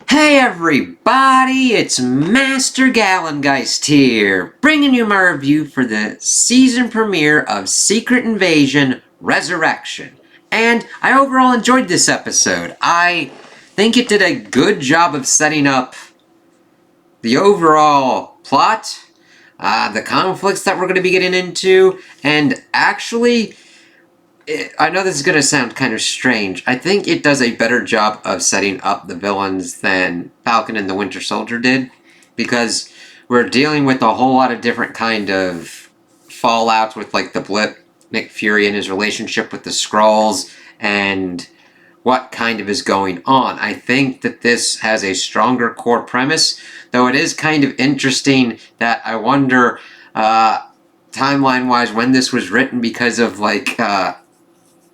Hey everybody, it's Master Gallengeist here, bringing you my review for the season premiere of Secret Invasion Resurrection. And I overall enjoyed this episode. I think it did a good job of setting up the overall plot, the conflicts that we're going to be getting into, and actually, I know this is going to sound kind of strange. I think it does a better job of setting up the villains than Falcon and the Winter Soldier did, because we're dealing with a whole lot of different kind of fallouts with like the blip, Nick Fury and his relationship with the Skrulls, and what kind of is going on. I think that this has a stronger core premise, though it is kind of interesting that I wonder, timeline-wise, when this was written, because of like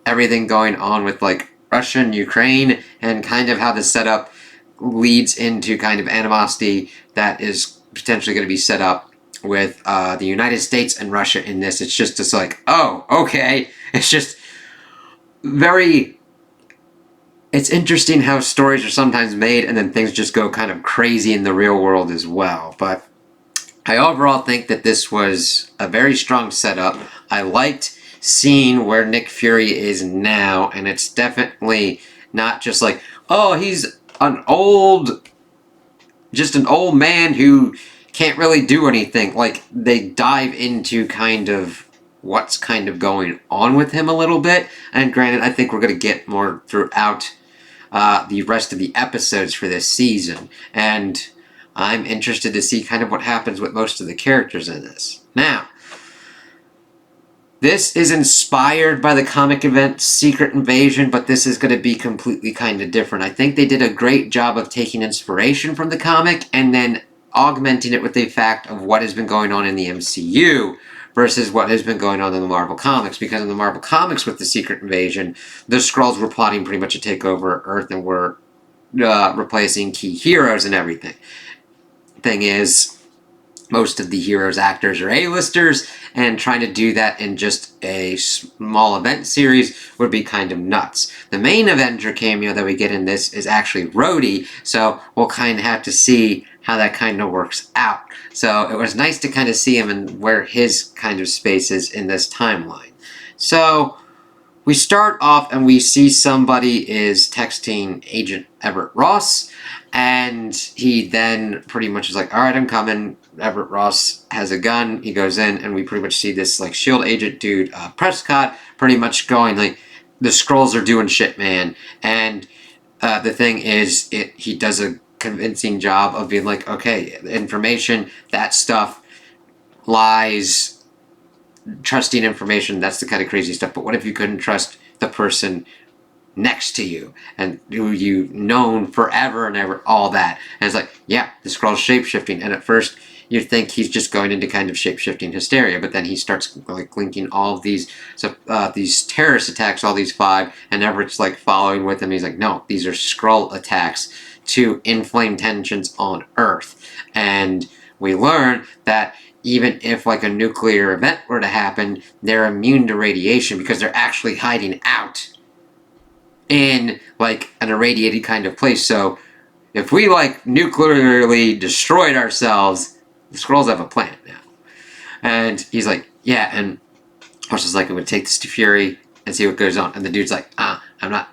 everything going on with like Russia and Ukraine, and kind of how the setup leads into kind of animosity that is potentially going to be set up with the United States and Russia in this. It's just like, oh, okay. It's just very... It's interesting how stories are sometimes made and then things just go kind of crazy in the real world as well. But I overall think that this was a very strong setup. I liked seeing where Nick Fury is now, and it's definitely not just like, oh, he's just an old man who can't really do anything. Like, they dive into kind of what's kind of going on with him a little bit. And granted, I think we're going to get more throughout the rest of the episodes for this season. And I'm interested to see kind of what happens with most of the characters in this. Now, this is inspired by the comic event Secret Invasion, but this is going to be completely kind of different. I think they did a great job of taking inspiration from the comic and then augmenting it with the fact of what has been going on in the MCU versus what has been going on in the Marvel Comics. Because in the Marvel Comics with the Secret Invasion, the Skrulls were plotting pretty much to take over Earth and were replacing key heroes and everything. Thing is, most of the heroes' actors are A-listers, and trying to do that in just a small event series would be kind of nuts. The main Avenger cameo that we get in this is actually Rhodey, so we'll kind of have to see how that kind of works out. So it was nice to kind of see him and where his kind of space is in this timeline. So we start off and we see somebody is texting Agent Everett Ross, and he then pretty much is like, alright, I'm coming. Everett Ross has a gun. He goes in, and we pretty much see this like S.H.I.E.L.D. agent dude, Prescott, pretty much going like, the Skrulls are doing shit, man. And the thing is, he does a convincing job of being like, okay, information, that stuff, lies, trusting information, that's the kind of crazy stuff. But what if you couldn't trust the person next to you and who you've known forever and ever, all that? And it's like, yeah, the Skrull's shape-shifting. And at first you'd think he's just going into kind of shape-shifting hysteria, but then he starts like linking all of these terrorist attacks, all these 5, and Everett's like following with him. He's like, no, these are Skrull attacks to inflame tensions on Earth. And we learn that even if like a nuclear event were to happen, they're immune to radiation because they're actually hiding out in like an irradiated kind of place. So if we like nuclearly destroyed ourselves, the Skrulls have a planet now. And he's like, yeah, and Ross is like, I'm gonna take this to Fury and see what goes on. And the dude's like, I'm not.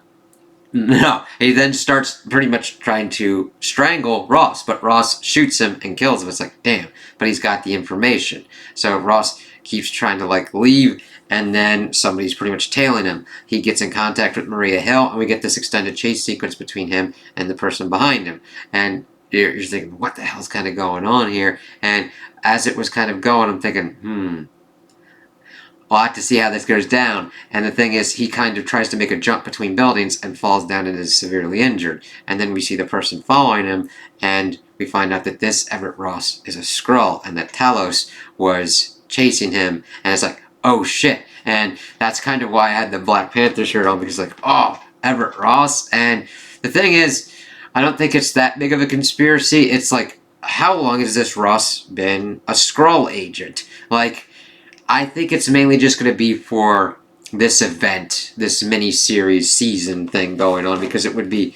No. He then starts pretty much trying to strangle Ross, but Ross shoots him and kills him. It's like, damn, but he's got the information. So Ross keeps trying to like leave, and then somebody's pretty much tailing him. He gets in contact with Maria Hill, and we get this extended chase sequence between him and the person behind him. And you're thinking, what the hell's kind of going on here? And as it was kind of going, I'm thinking, we'll have to see how this goes down. And the thing is, he kind of tries to make a jump between buildings and falls down and is severely injured. And then we see the person following him, and we find out that this Everett Ross is a Skrull, and that Talos was chasing him. And it's like, oh shit. And that's kind of why I had the Black Panther shirt on, because like, oh, Everett Ross. And the thing is, I don't think it's that big of a conspiracy. It's like, how long has this Ross been a Skrull agent? Like, I think it's mainly just going to be for this event, this mini-series season thing going on, because it would be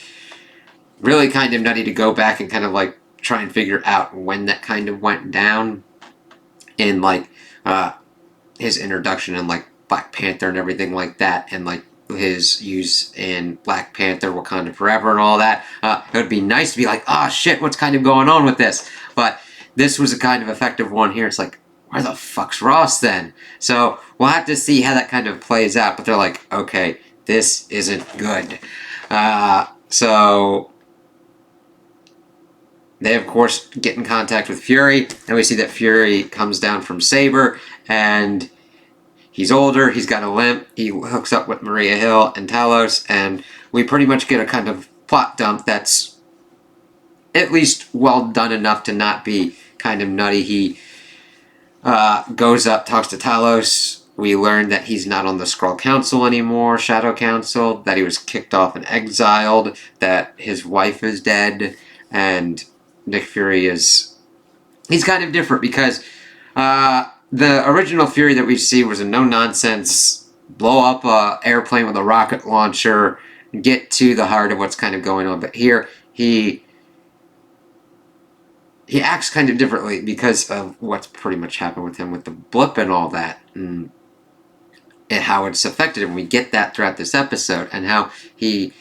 really kind of nutty to go back and kind of like try and figure out when that kind of went down in like his introduction in like Black Panther and everything like that, and like his use in Black Panther, Wakanda Forever, and all that. It would be nice to be like, oh shit, what's kind of going on with this? But this was a kind of effective one here. It's like, where the fuck's Ross then? So we'll have to see how that kind of plays out. But they're like, okay, this isn't good. So they, of course, get in contact with Fury, and we see that Fury comes down from Saber, and he's older, he's got a limp, he hooks up with Maria Hill and Talos, and we pretty much get a kind of plot dump that's at least well done enough to not be kind of nutty. He goes up, talks to Talos. We learn that he's not on the Skrull Council anymore, Shadow Council, that he was kicked off and exiled, that his wife is dead, and Nick Fury is... he's kind of different because the original Fury that we see was a no-nonsense, blow up a airplane with a rocket launcher, get to the heart of what's kind of going on. But here, he acts kind of differently because of what's pretty much happened with him with the blip and all that, and how it's affected him. We get that throughout this episode, and how he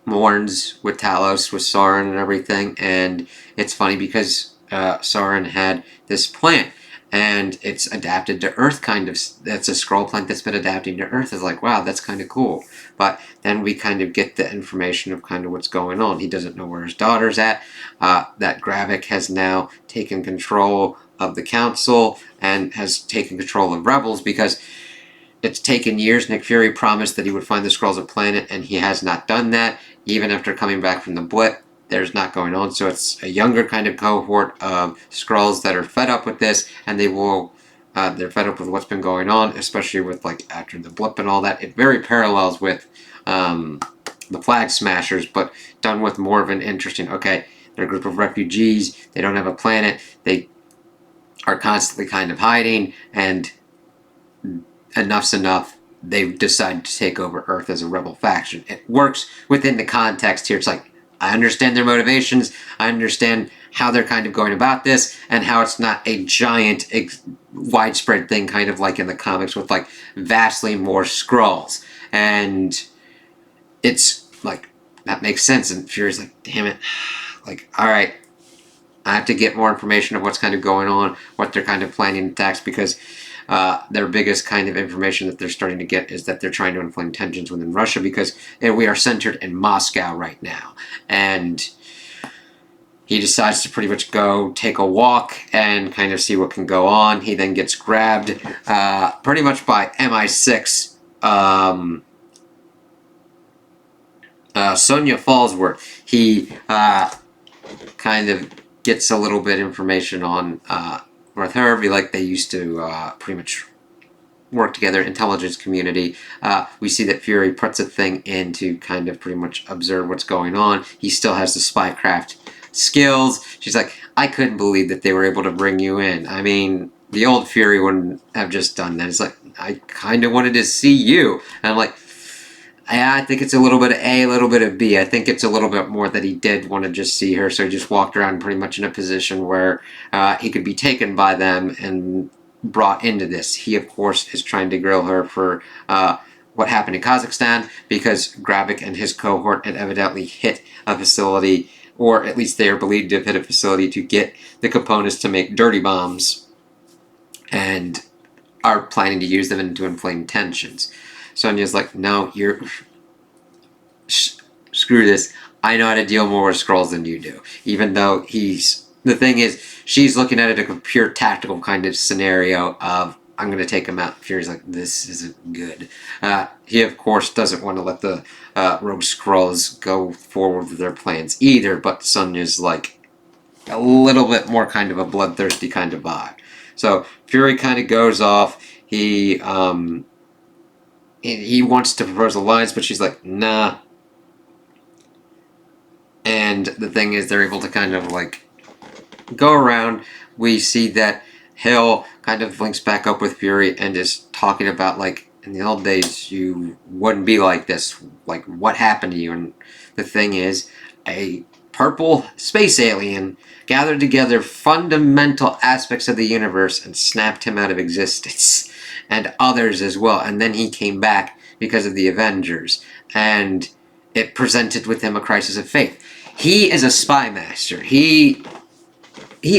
mourns with Talos, with Sauron and everything. And it's funny because Sauron had this plant, and it's adapted to Earth, kind of. That's a Skrull plant that's been adapting to Earth. It's like, wow, that's kind of cool. But then we kind of get the information of kind of what's going on. He doesn't know where his daughter's at. That Gravik has now taken control of the Council and has taken control of Rebels, because it's taken years. Nick Fury promised that he would find the Skrulls a planet, and he has not done that. Even after coming back from the blip, there's not going on. So it's a younger kind of cohort of Skrulls that are fed up with this, and they're fed up with what's been going on, especially with like after the blip and all that. It very parallels with the Flag Smashers, but done with more of an interesting, okay, they're a group of refugees, they don't have a planet, they are constantly kind of hiding, and enough's enough. They've decided to take over Earth as a rebel faction. It works within the context here. It's like, I understand their motivations, I understand how they're kind of going about this, and how it's not a giant, widespread thing, kind of like in the comics with like vastly more Skrulls. And it's like, that makes sense. And Fury's like, damn it. Like, alright, I have to get more information of what's kind of going on, what they're kind of planning attacks, because their biggest kind of information that they're starting to get is that they're trying to inflame tensions within Russia, because we are centered in Moscow right now. And he decides to pretty much go take a walk and kind of see what can go on. He then gets grabbed pretty much by MI6 Sonya Fallsworth. He kind of gets a little bit information on with her. Like they used to pretty much work together, intelligence community. We see that Fury puts a thing in to kind of pretty much observe what's going on. He still has the spycraft skills. She's like, I couldn't believe that they were able to bring you in. I mean, the old Fury wouldn't have just done that. It's like, I kind of wanted to see you. And I'm like, I think it's a little bit of A, a little bit of B. I think it's a little bit more that he did want to just see her, so he just walked around pretty much in a position where he could be taken by them and brought into this. He, of course, is trying to grill her for what happened in Kazakhstan, because Gravik and his cohort had evidently hit a facility, or at least they are believed to have hit a facility to get the components to make dirty bombs, and are planning to use them to inflame tensions. Sonya's like, no, you're... screw this. I know how to deal more with Skrulls than you do. Even though he's... The thing is, she's looking at it as a pure tactical kind of scenario of, I'm going to take him out. Fury's like, this isn't good. He, of course, doesn't want to let the rogue Skrulls go forward with their plans either, but Sonya's like a little bit more kind of a bloodthirsty kind of vibe. So Fury kind of goes off. He wants to propose alliance, but she's like, nah. And the thing is, they're able to kind of like go around. We see that Hill kind of links back up with Fury and is talking about, like, in the old days, you wouldn't be like this. Like, what happened to you? And the thing is, a purple space alien gathered together fundamental aspects of the universe and snapped him out of existence, and others as well. And then he came back because of the Avengers, and it presented with him a crisis of faith. He is a spy master. He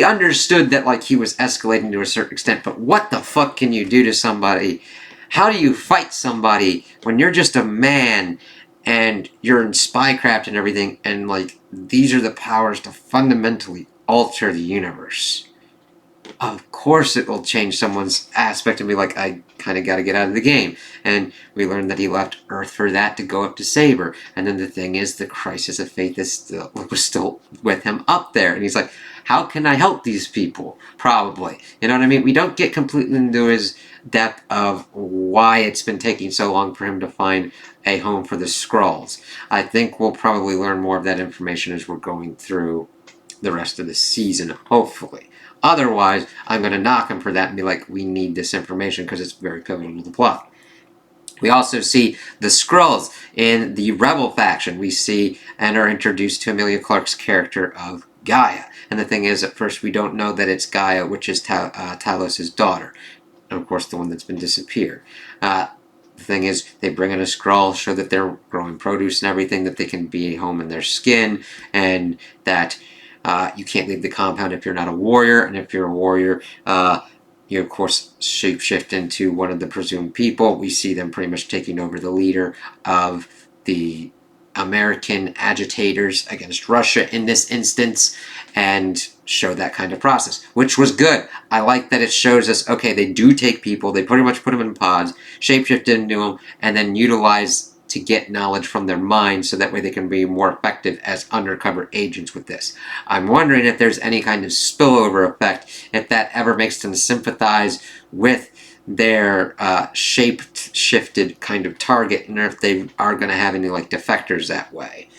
understood that, like, he was escalating to a certain extent, but what the fuck can you do to somebody? How do you fight somebody when you're just a man and you're in spycraft and everything, and, like, these are the powers to fundamentally alter the universe? Of course it will change someone's aspect and be like, I kind of got to get out of the game. And we learned that he left Earth for that to go up to save her. And then the thing is, the crisis of faith was still with him up there. And he's like, how can I help these people? Probably. You know what I mean? We don't get completely into his depth of why it's been taking so long for him to find a home for the Skrulls. I think we'll probably learn more of that information as we're going through the rest of the season, hopefully. Otherwise, I'm going to knock him for that and be like, we need this information because it's very pivotal to the plot. We also see the Skrulls in the Rebel faction. We see and are introduced to Emilia Clarke's character of Gaia. And the thing is, at first we don't know that it's Gaia, which is Talos' daughter. And of course, the one that's been disappeared. The thing is, they bring in a Skrull, show that they're growing produce and everything, that they can be home in their skin, and that you can't leave the compound if you're not a warrior, and if you're a warrior, you of course shapeshift into one of the presumed people. We see them pretty much taking over the leader of the American agitators against Russia in this instance, and show that kind of process, which was good. I like that it shows us, okay, they do take people, they pretty much put them in pods, shapeshift into them, and then utilize to get knowledge from their minds so that way they can be more effective as undercover agents with this. I'm wondering if there's any kind of spillover effect, if that ever makes them sympathize with their shape-shifted kind of target, and if they are going to have any, like, defectors that way.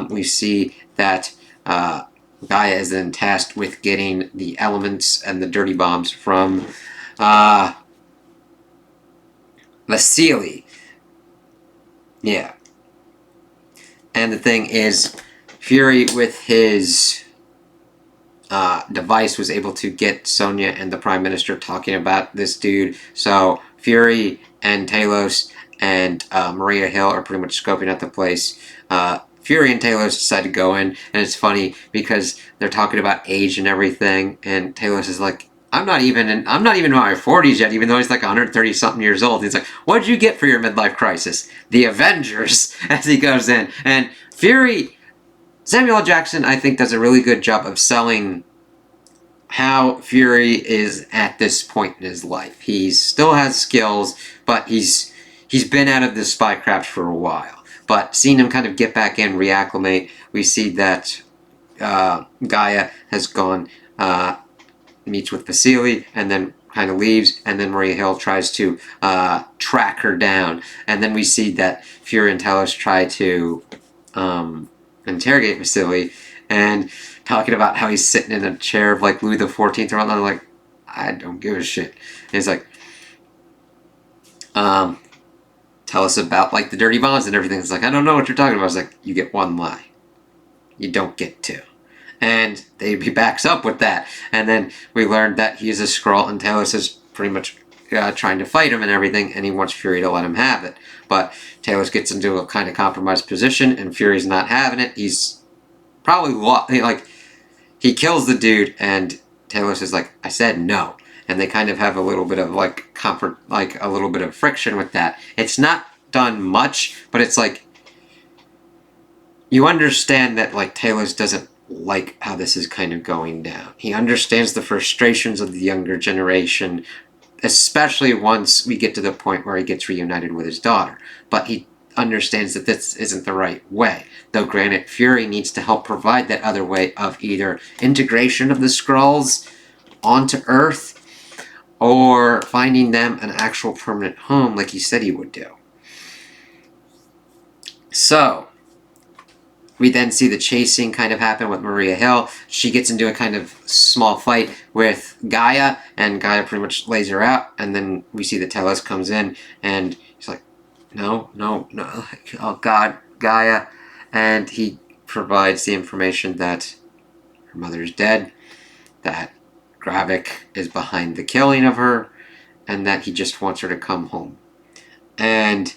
We see that Gaia is then tasked with getting the elements and the dirty bombs from Vasily. Yeah. And the thing is, Fury with his device was able to get Sonya and the Prime Minister talking about this dude. So Fury and Talos and Maria Hill are pretty much scoping out the place. Fury and Talos decide to go in, and it's funny because they're talking about age and everything, and Talos is like, I'm not even in my 40s yet, even though he's like 130 something years old. He's like, what'd you get for your midlife crisis? The Avengers, as he goes in. And Samuel L. Jackson, I think, does a really good job of selling how Fury is at this point in his life. He still has skills, but he's been out of this spycraft for a while. But seeing him kind of get back in, reacclimate, we see that Gaia has gone, meets with Vasily, and then kind of leaves, and then Maria Hill tries to track her down. And then we see that Fury and Talos try to interrogate Vasily, and talking about how he's sitting in a chair of like Louis XIV or whatnot. I'm like, I don't give a shit. And he's like, tell us about like the dirty bombs and everything. It's like, I don't know what you're talking about. I was like, you get one lie. You don't get two. And he backs up with that. And then we learned that he's a Skrull, and Talos is pretty much trying to fight him and everything, and he wants Fury to let him have it. But Talos gets into a kind of compromised position, and Fury's not having it. He's probably like, he kills the dude, and Talos is like, I said no. And they kind of have a little bit of like comfort, like a little bit of friction with that. It's not done much, but it's like, you understand that like Talos doesn't like how this is kind of going down. He understands the frustrations of the younger generation, especially once we get to the point where he gets reunited with his daughter. But he understands that this isn't the right way. Though granted, Fury needs to help provide that other way of either integration of the Skrulls onto Earth, or finding them an actual permanent home like he said he would do. So, we then see the chasing kind of happen with Maria Hill. She gets into a kind of small fight with Gaia, and Gaia pretty much lays her out, and then we see that Talos comes in, and he's like, no, oh God, Gaia, and he provides the information that her mother is dead, that Gravik is behind the killing of her, and that he just wants her to come home. And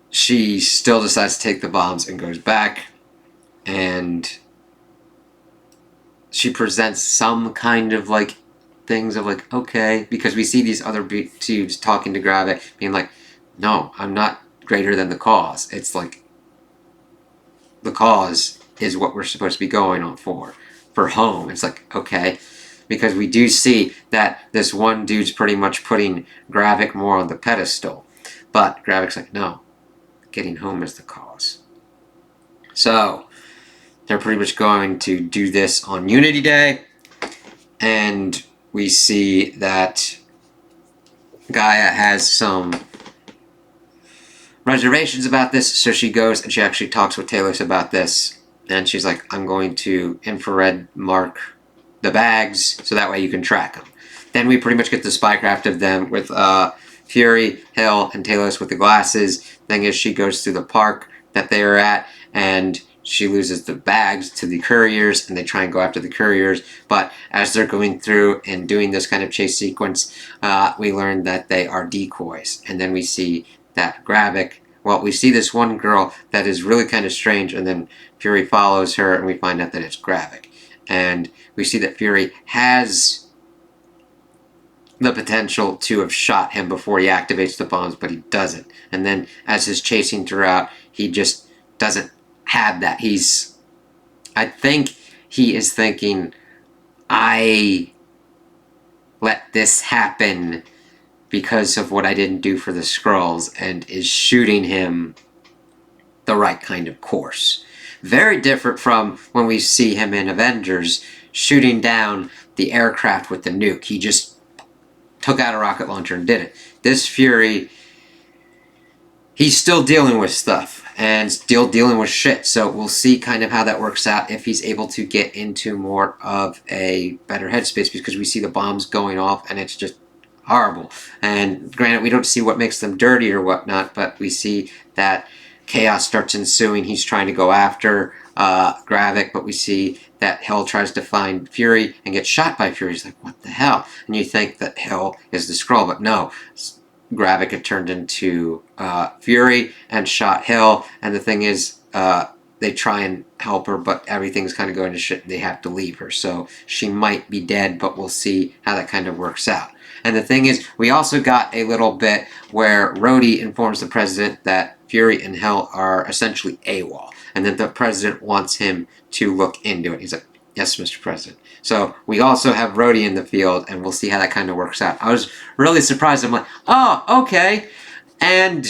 she still decides to take the bombs and goes back, and she presents some kind of like things of like, okay, because we see these other dudes talking to Gravik, being like, no, I'm not greater than the cause. It's like, the cause is what we're supposed to be going on for home. It's like, okay, because we do see that this one dude's pretty much putting Gravik more on the pedestal, but Gravik's like, no, getting home is the cause. So they're pretty much going to do this on Unity Day, and we see that Gaia has some reservations about this, so she goes and she actually talks with Talos about this, and she's like, I'm going to infrared mark the bags so that way you can track them. Then we pretty much get the spycraft of them with Fury, Hill, and Talos with the glasses. Thing is, she goes through the park that they are at, and she loses the bags to the couriers, and they try and go after the couriers. But as they're going through and doing this kind of chase sequence, we learn that they are decoys. And then we see that Gravik, well, we see this one girl that is really kind of strange, and then Fury follows her, and we find out that it's Gravik. And we see that Fury has the potential to have shot him before he activates the bombs, but he doesn't. And then as he's chasing throughout, he just doesn't have that. I think he is thinking, I let this happen because of what I didn't do for the Skrulls, and is shooting him the right kind of course. Very different from when we see him in Avengers shooting down the aircraft with the nuke. He just took out a rocket launcher and did it. This Fury, he's still dealing with stuff and still dealing with shit, so we'll see kind of how that works out if he's able to get into more of a better headspace, because we see the bombs going off and it's just horrible. And granted, we don't see what makes them dirty or whatnot, but we see that chaos starts ensuing. He's trying to go after Gravik, but we see that Hill tries to find Fury and gets shot by Fury. He's like, what the hell? And you think that Hill is the Skrull, but no. Gravik had turned into Fury and shot Hill, and the thing is, they try and help her, but everything's kind of going to shit. They have to leave her, so she might be dead, but we'll see how that kind of works out. And the thing is, we also got a little bit where Rhodey informs the president that Fury and Hill are essentially AWOL, and that the president wants him to look into it. He's like, yes, Mr. President. So we also have Rhodey in the field, and we'll see how that kind of works out. I was really surprised. I'm like, oh, okay. And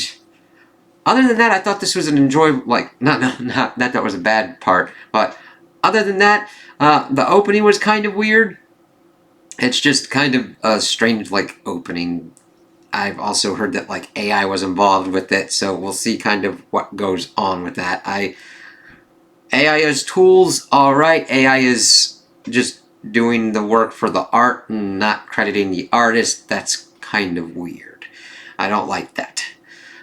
other than that, I thought this was an enjoyable, like, not that was a bad part, but other than that, the opening was kind of weird. It's just kind of a strange, like, opening. I've also heard that, like, AI was involved with it, so we'll see kind of what goes on with that. AI as tools, alright. AI is just doing the work for the art and not crediting the artist. That's kind of weird. I don't like that.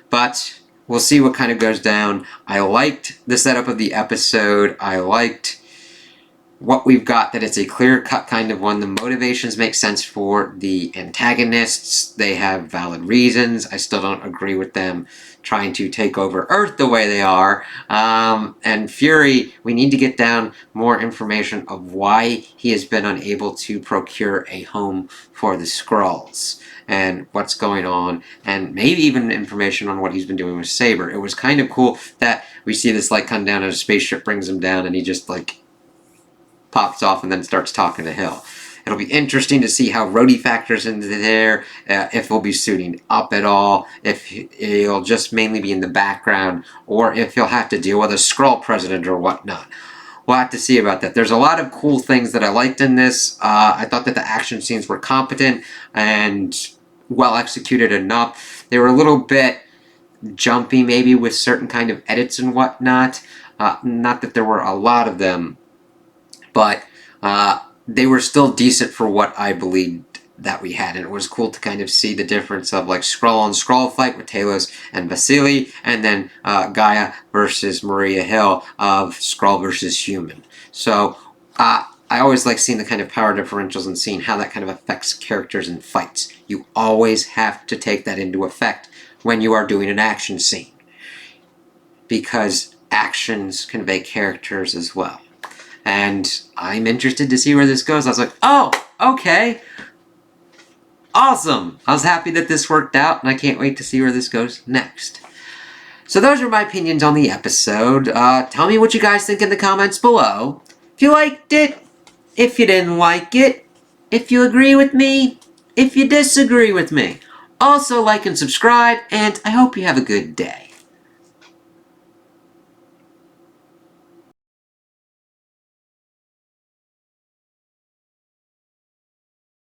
But we'll see what kind of goes down. I liked the setup of the episode. I liked what we've got, that it's a clear-cut kind of one. The motivations make sense for the antagonists. They have valid reasons. I still don't agree with them trying to take over Earth the way they are. And Fury, we need to get down more information of why he has been unable to procure a home for the Skrulls and what's going on, and maybe even information on what he's been doing with Saber. It was kind of cool that we see this light come down and a spaceship brings him down, and he just, like, pops off and then starts talking to Hill. It'll be interesting to see how Rhodey factors into there, if he'll be suiting up at all, if he'll just mainly be in the background, or if he'll have to deal with a Skrull president or whatnot. We'll have to see about that. There's a lot of cool things that I liked in this. I thought that the action scenes were competent and well executed enough. They were a little bit jumpy maybe with certain kind of edits and whatnot. Not that there were a lot of them, but they were still decent for what I believed that we had, and it was cool to kind of see the difference of like Skrull on Skrull fight with Talos and Vasily, and then Gaia versus Maria Hill of Skrull versus Human. So I always like seeing the kind of power differentials and seeing how that kind of affects characters in fights. You always have to take that into effect when you are doing an action scene, because actions convey characters as well. And I'm interested to see where this goes. I was like, oh, okay. Awesome! I was happy that this worked out, and I can't wait to see where this goes next. So those are my opinions on the episode. Tell me what you guys think in the comments below. If you liked it, if you didn't like it, if you agree with me, if you disagree with me. Also, like and subscribe, and I hope you have a good day.